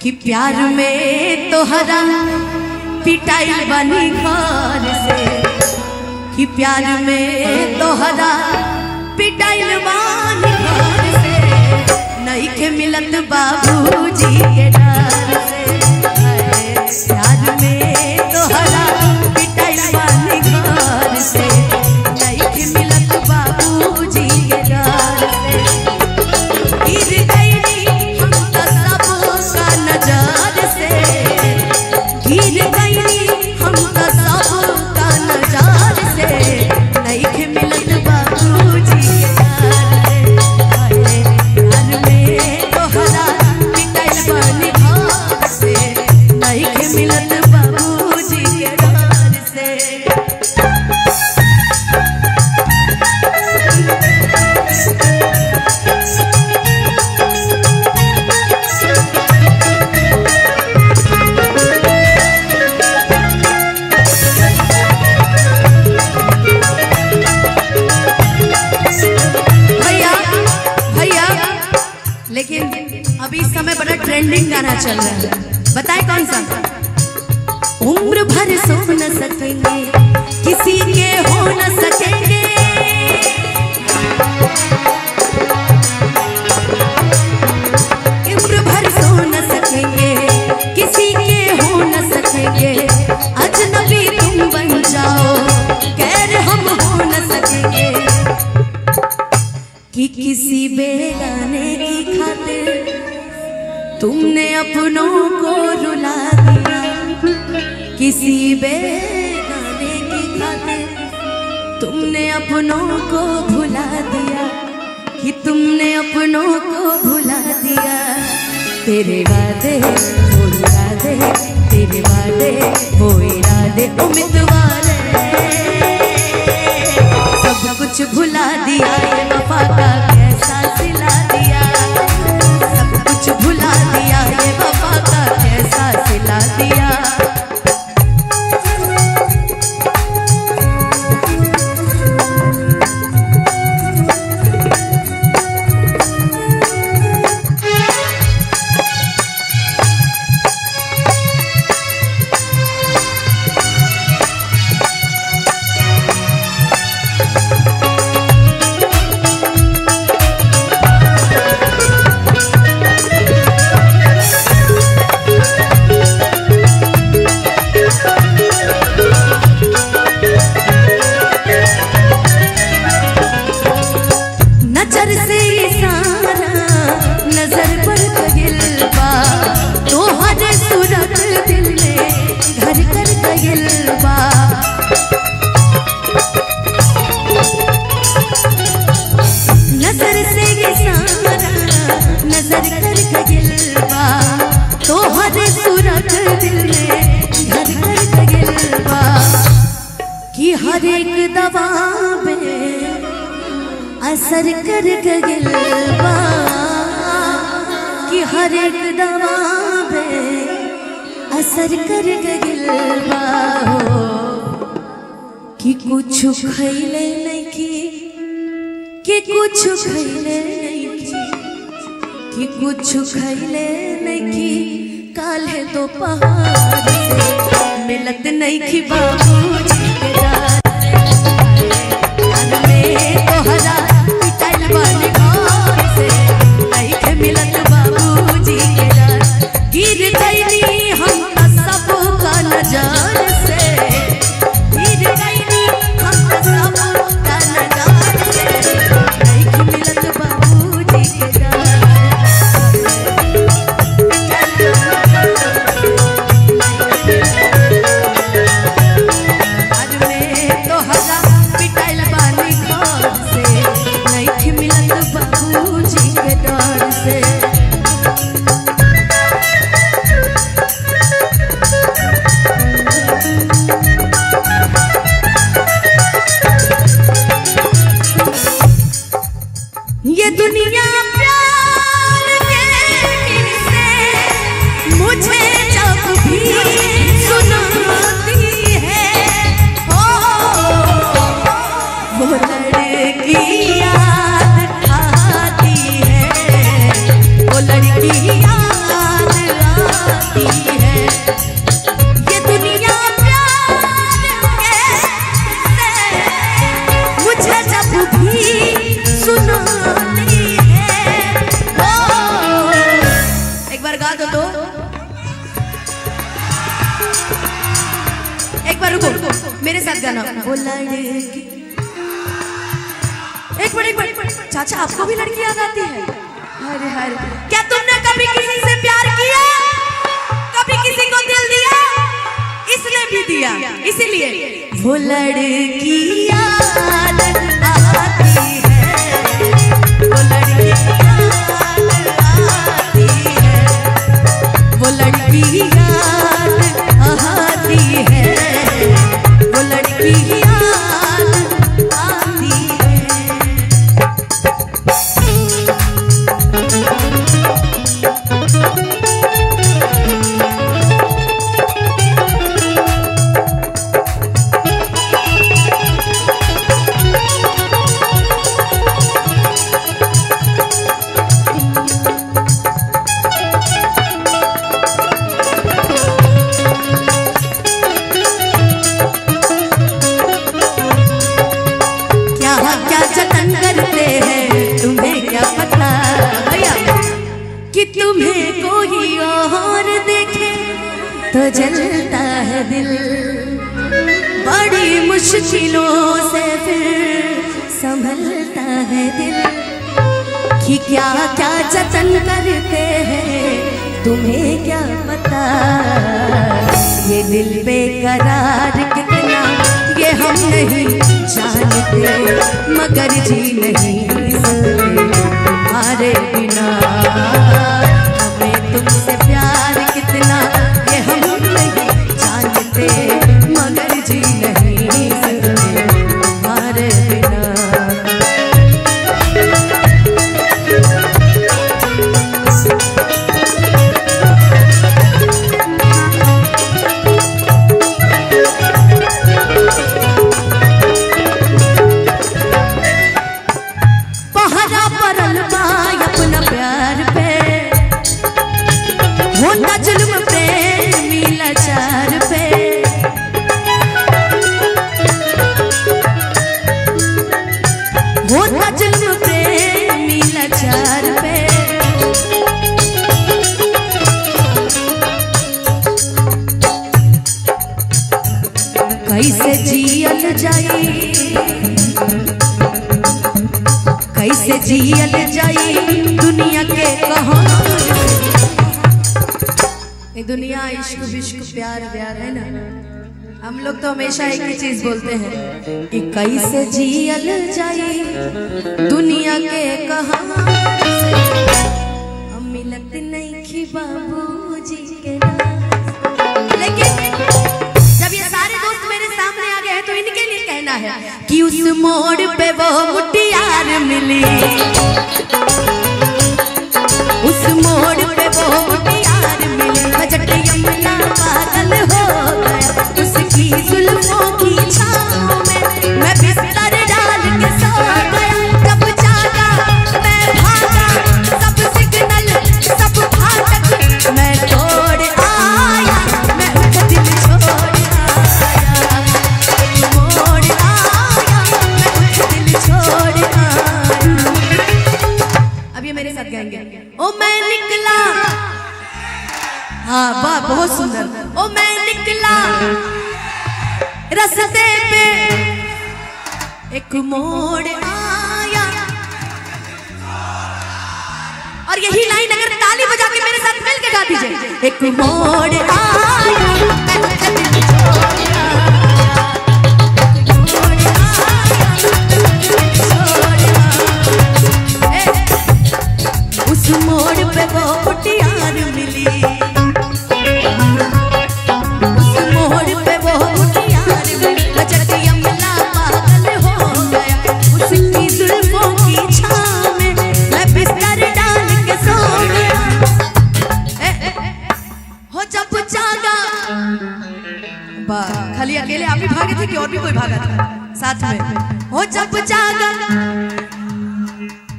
कि प्यार में तोहरा पिटाई बनी घर से, कि प्यार में तोहरा पिटाई बनी घर से, नहीं के मिलत बाबूजी के डर से। प्यार में तोहरा पिटाई बनी घर से, नहीं के मिलत बाबूजी के डर से। गिर गई हम तो सबका नजर से, गिर गई हम तो सबका नजर से, नहीं के मिलत बाबूजी के डर से। प्यार में तोहरा पिटाई बनी घर से, नहीं के मिलत बाबूजी के डर से। लेकिन अभी इस समय बड़ा ट्रेंडिंग गाना चल रहा है, बताए कौन सा? उम्र भर सो न सकेंगे, किसी के हो न सकेंगे, उम्र भर सो न सकेंगे, किसी के हो न सकेंगे, अजनबी तुम बन जाओ, गैर हम हो न सकेंगे, कि किसी बेगाने की खातिर तुमने अपनों को रुला दिया, किसी बेगाने की खातिर तुमने अपनों को भुला दिया, कि तुमने अपनों को भुला दिया। तेरे वादे वो इरादे, तेरे वादे वो इरादे उम्मीदवार सब कुछ भुला दिया, ये वफा का कैसा सिला दिया, सब कुछ भुला दिया, ये वफा का कैसा सिला दिया। नजर से इशारा नजर पर कहिल बा, तोहर सूरत दिल में घर कर कहिल बा। नजर से इशारा नजर कर कहिल बा, तोहर सूरत दिल में घर कर कहिल बा, कि हर एक दवा में असर कर गइल बा, कि हर एक दवा में असर कर गइल बा, कि कुछ खैले नहीं, कि कुछ खैले नहीं, कि कुछ खैले नहीं, काले दोपहर से मिलत नहीं कि बाबूजी के डर से। तोहरा पिटाई बनी घर से, नहीं के मिलत बाबूजी के डर। गिर गई हम तो सबका नजर से, गिर गई हम तो सबका नजर से, नहीं के मिलत बाबूजी के डर। दिखा दो तो। एक बार रुको, मेरे साथ गाना। वो लड़की, एक मिनट चाचा, आपको भी लड़की याद आती है? अरे हरे, क्या तुमने कभी किसी से प्यार किया? कभी किसी को दिल दिया? इसने भी दिया, इसीलिए वो लड़की याद आती है, वो लड़की याद आती है, वो लड़की याद आती है, वो लड़की याद आती है। तुम्हें कोई और देखे तो जलता है दिल, बड़ी मुश्किलों से फिर संभलता है दिल, कि क्या क्या जतन करते हैं तुम्हें क्या पता, ये दिल बेकरार कितना ये हम नहीं जानते, मगर जी नहीं सकते तुम्हारे बिना, हमें तुमसे प्यार कितना ये हम नहीं जानते, मगर जी नहीं सकते तुम्हारे बिना। पहरा परल बाय अपना प्यार पे, होता जुल्म प्रेमी लाचार पे, होता जुल्म प्रेमी लाचार पे, कैसे जियल जाई, कैसे जियल जाई दुनिया के कहां, दुनिया इश्क विश्क प्यार व्यार है ना, हम लोग तो हमेशा एक ही चीज बोलते हैं कि कैसे जियल जाई दुनिया के कहां, हम मिलत नहीं की बाबूजी के नाम। लेकिन जब ये सारे दोस्त मेरे सामने आ गए हैं तो इनके लिए कहना है कि उस मोड़ पे वो मुटियार मिली, उस मोड़ पे वो मुटियार मिली, बजट यमुना पागल हो गया उसकी जुल्फों की छाँव में, मैं बिस्तर डाल के सो गया, जब जागा मैं भागा, सब सिग्नल सब फाटक मैं तोड़ आया, मैं उठ दिल छोड़ आया, मोड़ आया, मैं उठ दिल छोड़ आया। अब ये मेरे साथ गाएंगे। ओ मैं निकला, हाँ वाह बहुत सुंदर। ओ मैं निकला रास्ते पे एक मोड़ आया, और यही लाइन अगर ताली बजा के मेरे साथ मिल के गा दीजिए, एक मोड़ आया, मैं उठ दिल छोड़ आया, मोड़ आया, छोड़ आया, उस मोड़ पे वो मुटियार मिली, उस मोड़ पे वो मुटियार मिली, बजट यमुना पागल हो गया उसकी जुल्फों की छाँव में, मैं बिस्तर डाल के सो गया, हो जब जागा, खाली अकेले आप ही भागे थे कि और भी कोई भागा था साथ में, हो जब जागा,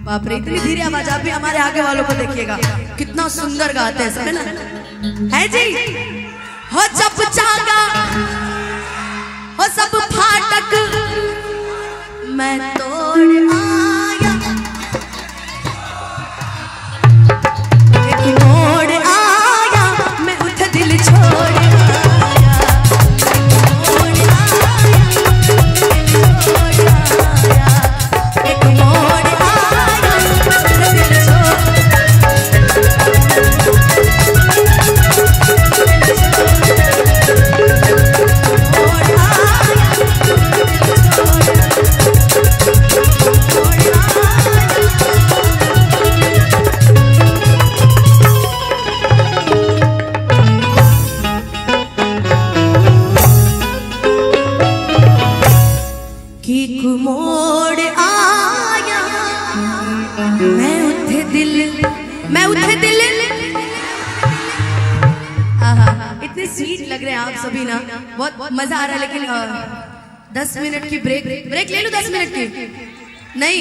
बाप रे इतनी धीरे आवाज, आप भी हमारे आगे वालों को देखिएगा कितना सुंदर गाते हैं सब, है ना, है जी। हो जब जागा हो सब फाटक मैं तोड़ आया, एक मोड़ आया, स्वीट लग रहे हैं आप सभी ना, बहुत मजा आ रहा है। लेकिन 10 मिनट की ब्रेक ले लो, 10 मिनट की नहीं